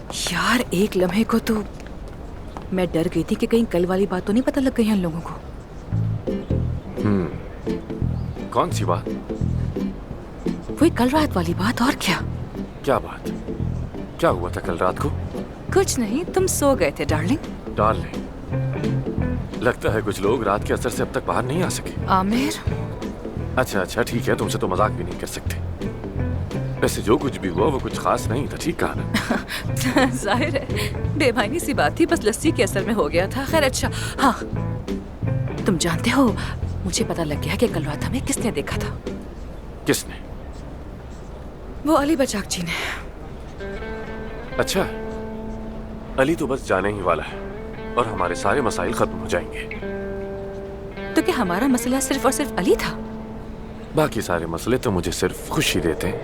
यार एक लम्हे को तो मैं डर गई थी कि कहीं कल वाली बात तो नहीं पता लग गई इन लोगों को। कौन सी बात? वही कल रात वाली बात, और क्या। क्या बात? क्या हुआ था कल रात को? कुछ नहीं, तुम सो गए थे डार्लिंग। डार्लिंग, लगता है कुछ लोग रात के असर से अब तक बाहर नहीं आ सके। आमिर। अच्छा ठीक है, तुमसे तो मजाक भी नहीं कर सकते। वैसे जो कुछ भी हुआ वो कुछ खास नहीं था, ठीक कहा ना? जाहिर है बेमानी सी बात थी, बस लस्सी के असर में हो गया था। खैर अच्छा, हाँ तुम जानते हो मुझे पता लग गया कि कल रात हमें किसने देखा था। किसने? वो अली बचाक जी ने। अच्छा, अली तो बस जाने ही वाला है और हमारे सारे मसाइल खत्म हो जाएंगे। तो क्या हमारा मसला सिर्फ और सिर्फ अली था? बाकी सारे मसले तो मुझे सिर्फ खुशी देते हैं।